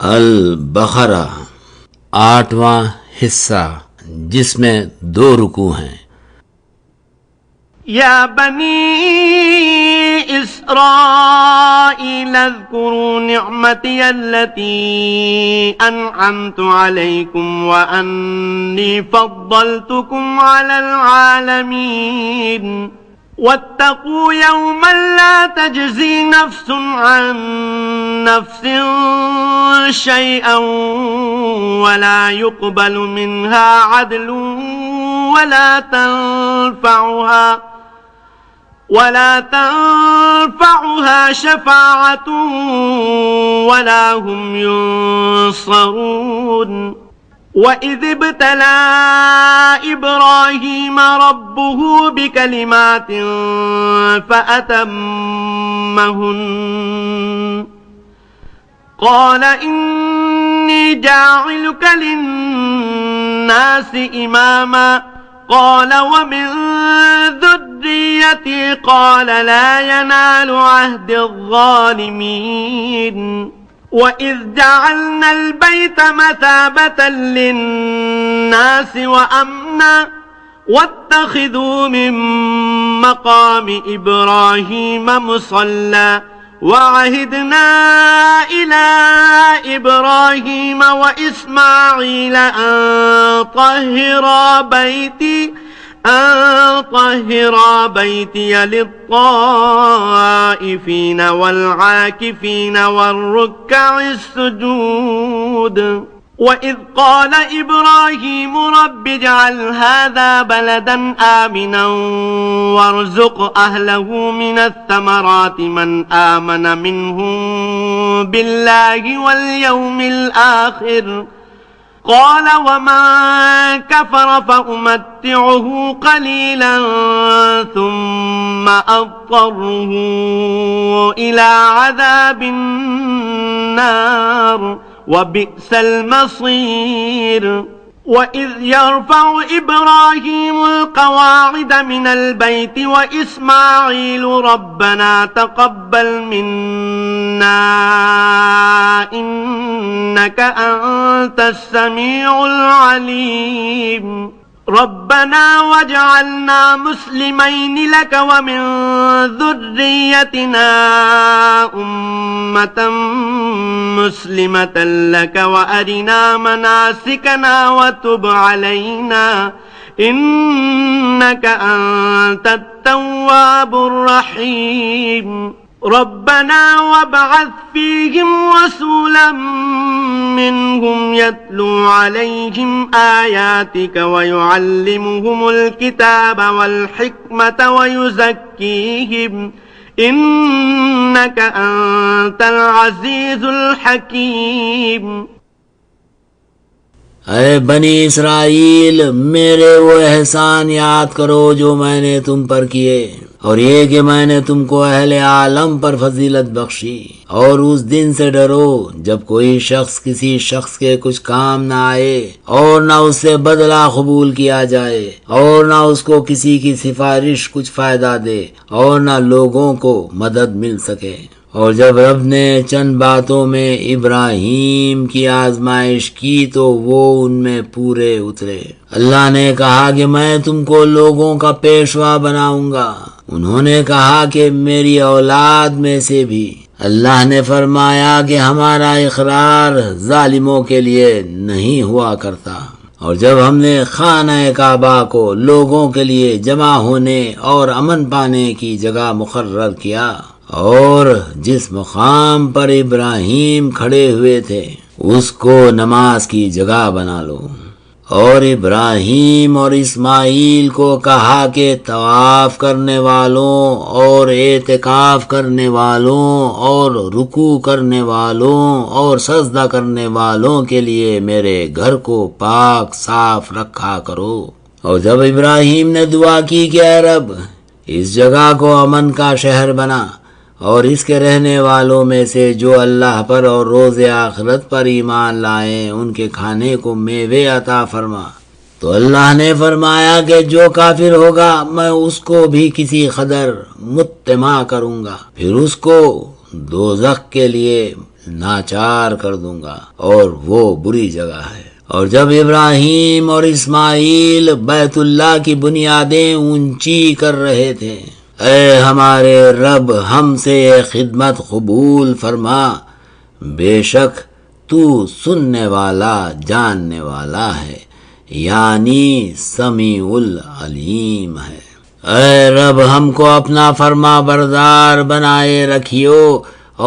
البقرہ 8واں حصہ، جس میں 2 رکوع ہیں۔ یا بنی اسرائیل اذکروا نعمتی التي انعمت علیکم وانی فضلتکم علی العالمین واتقوا یوما لا تجزی نفس عن نفس شیئا ولا يقبل منها عدل ولا تنفعها شفاعة ولا هم ينصرون وَإِذِ ابْتَلَى إِبْرَاهِيمَ رَبُّهُ بِكَلِمَاتٍ فَأَتَمَّهُنَّ قَالَ إِنِّي جَاعِلُكَ لِلنَّاسِ إِمَامًا قَالَ وَمِن ذُرِّيَّتِي قَالَ لَا يَنَالُ عَهْدِ الظَّالِمِينَ وَإِذْ جَعَلْنَا الْبَيْتَ مَثَابَةً لِلنَّاسِ وَأَمْنًا وَاتَّخِذُوا مِن مَّقَامِ إِبْرَاهِيمَ مُصَلًّى وَعَهِدْنَا إِلَى إِبْرَاهِيمَ وَإِسْمَاعِيلَ أَن طهرا بيتي للطائفين والعاكفين والركع السجود وإذ قال إبراهيم رب اجعل هذا بلدا آمنا وارزق أهله من الثمرات من آمن منهم بالله واليوم الآخر قال ومن كفر فأمتعه قليلا ثم أضطره إلى عذاب النار وبئس المصير وإذ يرفع إبراهيم القواعد من البيت وإسماعيل ربنا تقبل منا إنك أنت السميع العليم ربنا واجعلنا مسلمين لك ومن ذريتنا أمة مسلمة لك وأرنا مناسكنا وتب علينا إنك أنت التواب الرحيم ربنا وابعث فيهم رسولا منهم يتلو عليهم آياتك ويعلمهم الكتاب والحكمة ويزكيهم إنك أنت العزيز الحكيم۔ اے بنی اسرائیل، میرے وہ احسان یاد کرو جو میں نے تم پر کیے، اور یہ کہ میں نے تم کو اہل عالم پر فضیلت بخشی، اور اس دن سے ڈرو جب کوئی شخص کسی شخص کے کچھ کام نہ آئے اور نہ اس سے بدلہ قبول کیا جائے، اور نہ اس کو کسی کی سفارش کچھ فائدہ دے، اور نہ لوگوں کو مدد مل سکے۔ اور جب رب نے چند باتوں میں ابراہیم کی آزمائش کی تو وہ ان میں پورے اترے۔ اللہ نے کہا کہ میں تم کو لوگوں کا پیشوا بناؤں گا۔ انہوں نے کہا کہ میری اولاد میں سے بھی۔ اللہ نے فرمایا کہ ہمارا اقرار ظالموں کے لیے نہیں ہوا کرتا۔ اور جب ہم نے خانہ کعبہ کو لوگوں کے لیے جمع ہونے اور امن پانے کی جگہ مقرر کیا، اور جس مقام پر ابراہیم کھڑے ہوئے تھے اس کو نماز کی جگہ بنا لو۔ اور ابراہیم اور اسماعیل کو کہا کہ طواف کرنے والوں اور اعتکاف کرنے والوں اور رکوع کرنے والوں اور سجدہ کرنے والوں کے لیے میرے گھر کو پاک صاف رکھا کرو۔ اور جب ابراہیم نے دعا کی کہ اے رب، اس جگہ کو امن کا شہر بنا، اور اس کے رہنے والوں میں سے جو اللہ پر اور روز آخرت پر ایمان لائیں ان کے کھانے کو میوے عطا فرما، تو اللہ نے فرمایا کہ جو کافر ہوگا میں اس کو بھی کسی قدر مطمع کروں گا، پھر اس کو دوزخ کے لیے ناچار کر دوں گا، اور وہ بری جگہ ہے۔ اور جب ابراہیم اور اسماعیل بیت اللہ کی بنیادیں اونچی کر رہے تھے، اے ہمارے رب ہم سے یہ خدمت قبول فرما، بے شک تو سننے والا جاننے والا ہے، یعنی سمیع العلیم ہے۔ اے رب ہم کو اپنا فرما بردار بنائے رکھیو،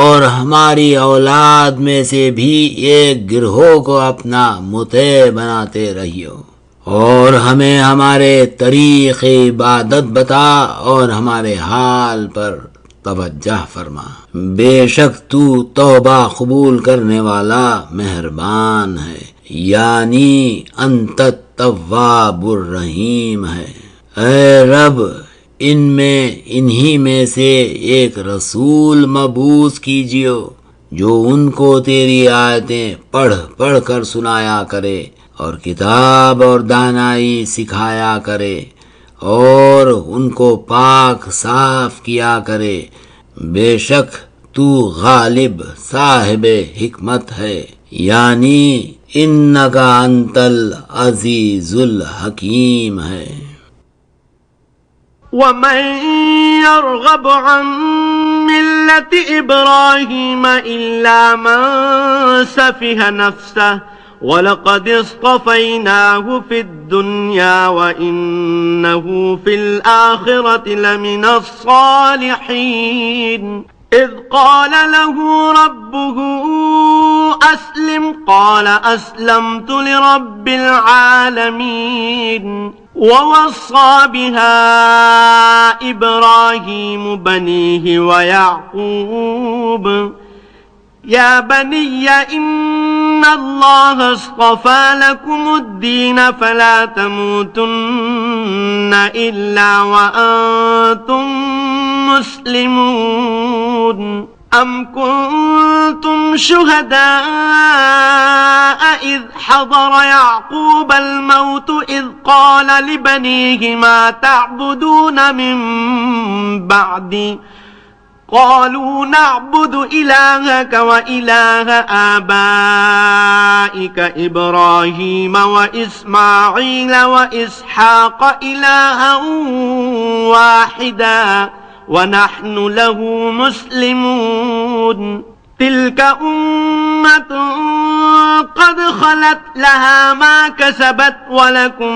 اور ہماری اولاد میں سے بھی ایک گروہ کو اپنا مطیع بناتے رہیو، اور ہمیں ہمارے طریق عبادت بتا اور ہمارے حال پر توجہ فرما، بے شک تو توبہ قبول کرنے والا مہربان ہے، یعنی انت التواب الرحیم ہے۔ اے رب انہی میں سے ایک رسول مبعوث کیجیو جو ان کو تیری آیتیں پڑھ کر سنایا کرے، اور کتاب اور دانائی سکھایا کرے، اور ان کو پاک صاف کیا کرے، بے شک تو غالب صاحب حکمت ہے، یعنی انکا انت العزیز الحکیم ہے۔ ومن يرغب عن ملة إبراهيم إلا من سفه نفسه وَلَقَدِ اصْطَفَيْنَاهُ فِي الدُّنْيَا وَإِنَّهُ فِي الْآخِرَةِ لَمِنَ الصَّالِحِينَ إِذْ قَالَ لَهُ رَبُّهُ أَسْلِمْ قَالَ أَسْلَمْتُ لِرَبِّ الْعَالَمِينَ وَوَصَّى بِهَا إِبْرَاهِيمُ بَنِيهِ وَيَعْقُوبُ يَا بَنِيَّ إِنَّ اللَّهَ اصْطَفَى لَكُمُ الدِّينَ فَلَا تَمُوتُنَّ إِلَّا وَأَنْتُمْ مسلمون أَمْ كُنْتُمْ شُهَدَاءَ إِذْ حَضَرَ يَعْقُوبَ الْمَوْتُ إِذْ قَالَ لِبَنِيهِ مَا تَعْبُدُونَ مِنْ بَعْدِي قالوا نعبد إلهك وإله آبائك إبراهيم وإسماعيل وإسحاق إلها واحدا ونحن له مسلمون تلك أمة قد خلت لها ما كسبت ولكم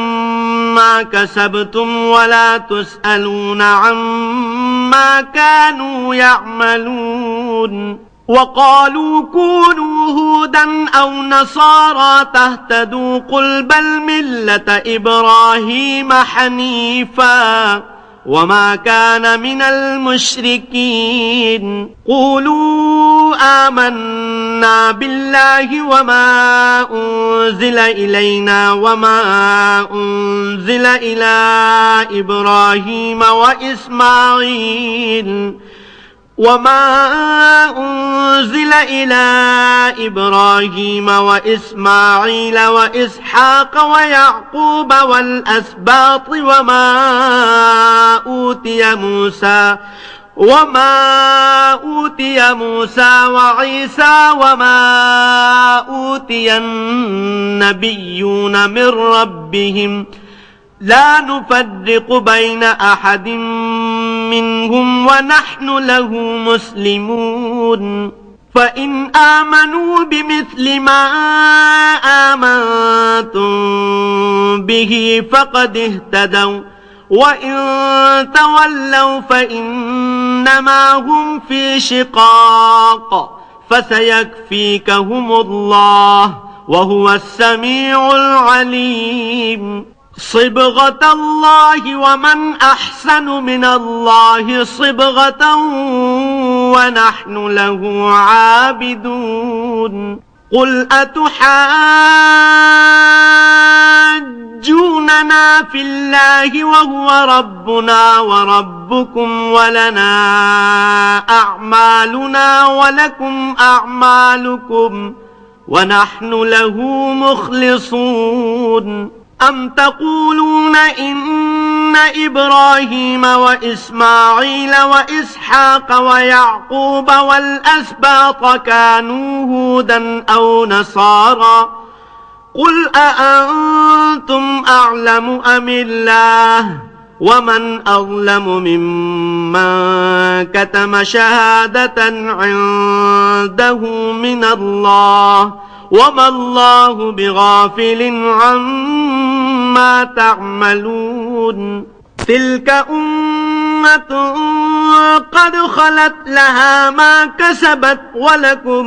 ما كسبتم ولا تسألون عما كانوا يعملون وقالوا كونوا هودا أو نصارى تهتدوا قل بل ملة إبراهيم حنيفا وما كان من المشركين قولوا آمنا بالله وما أنزل إلينا وما أنزل إلى إبراهيم وإسماعيل وإسحاق ويعقوب والأسباط وما أوتي موسى وعيسى وما أوتي النبيون من ربهم لا نفرق بين أحد منهم ونحن له مسلمون فإن آمنوا بمثل ما آمنتم به فقد اهتدوا وإن تولوا فإنما هم في شقاق فسيكفيكهم الله وهو السميع العليم صبغة الله ومن أحسن من الله صبغة ونحن له عابدون قل أتحاجوننا في الله وهو ربنا وربكم ولنا أعمالنا ولكم أعمالكم ونحن له مخلصون أم تقولون إن إبراهيم وإسماعيل وإسحاق ويعقوب والأسباط كانوا هودا أو نصارى قل أأنتم أعلم أم الله ومن أظلم ممن كتم شهادة عنده من الله وما الله بغافل عما تعملون تلك أمة قد خلت لها ما كسبت ولكم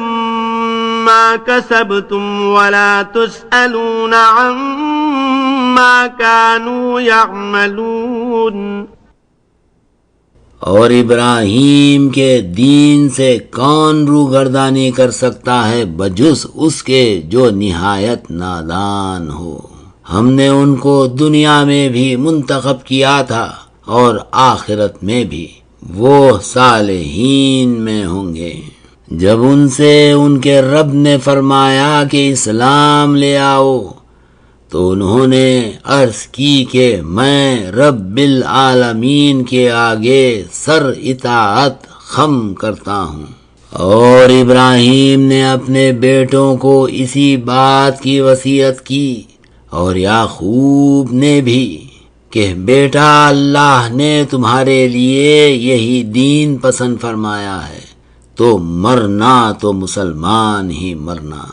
ما كسبتم ولا تسألون عما كانوا يعملون. اور ابراہیم کے دین سے کون روگردانی کر سکتا ہے بجز اس کے جو نہایت نادان ہو. ہم نے ان کو دنیا میں بھی منتخب کیا تھا اور آخرت میں بھی وہ صالحین میں ہوں گے. جب ان سے ان کے رب نے فرمایا کہ اسلام لے آؤ تو انہوں نے عرض کی کہ میں رب العالمین کے آگے سر اطاعت خم کرتا ہوں. اور ابراہیم نے اپنے بیٹوں کو اسی بات کی وصیت کی اور یعقوب نے بھی کہ بیٹا اللہ نے تمہارے لیے یہی دین پسند فرمایا ہے تو مرنا تو مسلمان ہی مرنا.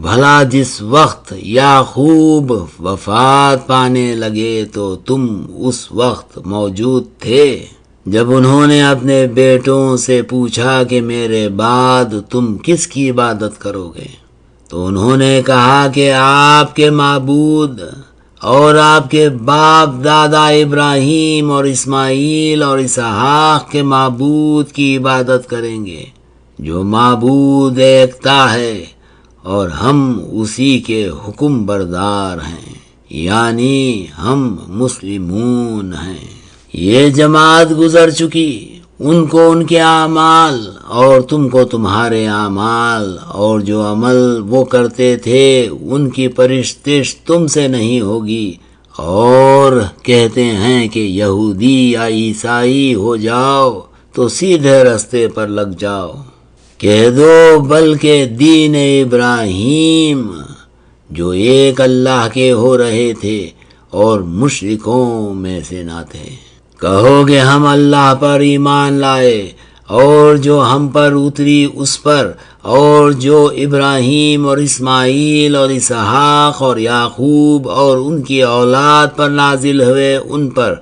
بھلا جس وقت یعقوب وفات پانے لگے تو تم اس وقت موجود تھے جب انہوں نے اپنے بیٹوں سے پوچھا کہ میرے بعد تم کس کی عبادت کرو گے؟ تو انہوں نے کہا کہ آپ کے معبود اور آپ کے باپ دادا ابراہیم اور اسماعیل اور اسحاق کے معبود کی عبادت کریں گے جو معبود ایکتا ہے اور ہم اسی کے حکم بردار ہیں، یعنی ہم مسلمون ہیں. یہ جماعت گزر چکی، ان کو ان کے اعمال اور تم کو تمہارے اعمال، اور جو عمل وہ کرتے تھے ان کی پرستش تم سے نہیں ہوگی. اور کہتے ہیں کہ یہودی یا عیسائی ہو جاؤ تو سیدھے رستے پر لگ جاؤ. کہہ دو بلکہ دین ابراہیم جو ایک اللہ کے ہو رہے تھے اور مشرکوں میں سے نہ تھے. کہو کہ ہم اللہ پر ایمان لائے اور جو ہم پر اتری اس پر، اور جو ابراہیم اور اسماعیل اور اسحاق اور یعقوب اور ان کی اولاد پر نازل ہوئے ان پر،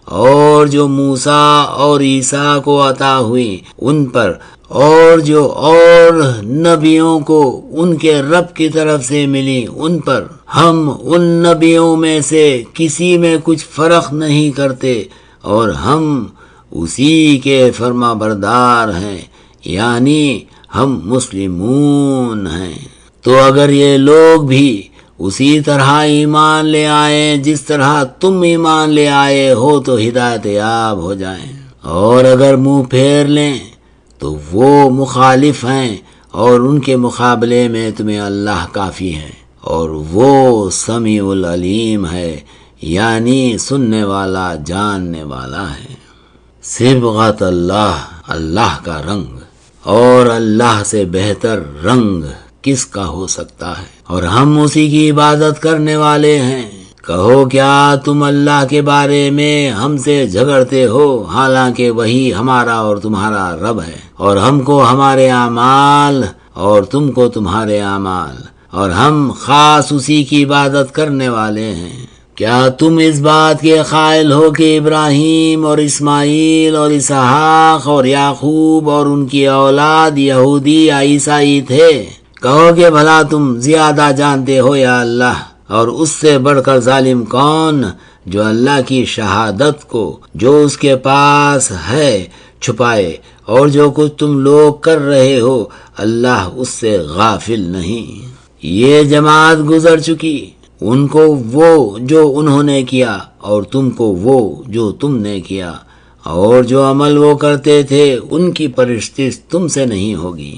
اور جو موسیٰ اور عیسیٰ کو عطا ہوئی ان پر، اور جو اور نبیوں کو ان کے رب کی طرف سے ملی ان پر. ہم ان نبیوں میں سے کسی میں کچھ فرق نہیں کرتے اور ہم اسی کے فرما بردار ہیں، یعنی ہم مسلمون ہیں. تو اگر یہ لوگ بھی اسی طرح ایمان لے آئیں جس طرح تم ایمان لے آئے ہو تو ہدایت یاب ہو جائیں، اور اگر منہ پھیر لیں تو وہ مخالف ہیں اور ان کے مقابلے میں تمہیں اللہ کافی ہے، اور وہ سمیع العلیم ہے، یعنی سننے والا جاننے والا ہے. صبغت اللہ، اللہ کا رنگ، اور اللہ سے بہتر رنگ کس کا ہو سکتا ہے، اور ہم اسی کی عبادت کرنے والے ہیں. کہو کیا تم اللہ کے بارے میں ہم سے جھگڑتے ہو حالانکہ وہی ہمارا اور تمہارا رب ہے، اور ہم کو ہمارے اعمال اور تم کو تمہارے اعمال، اور ہم خاص اسی کی عبادت کرنے والے ہیں. کیا تم اس بات کے قائل ہو کہ ابراہیم اور اسماعیل اور اسحاق اور یعقوب اور ان کی اولاد یہودی یا عیسائی تھے؟ کہو کہ بھلا تم زیادہ جانتے ہو یا اللہ، اور اس سے بڑھ کر ظالم کون جو اللہ کی شہادت کو جو اس کے پاس ہے چھپائے، اور جو کچھ تم لوگ کر رہے ہو اللہ اس سے غافل نہیں. یہ جماعت گزر چکی، ان کو وہ جو انہوں نے کیا اور تم کو وہ جو تم نے کیا، اور جو عمل وہ کرتے تھے ان کی پرستش تم سے نہیں ہوگی.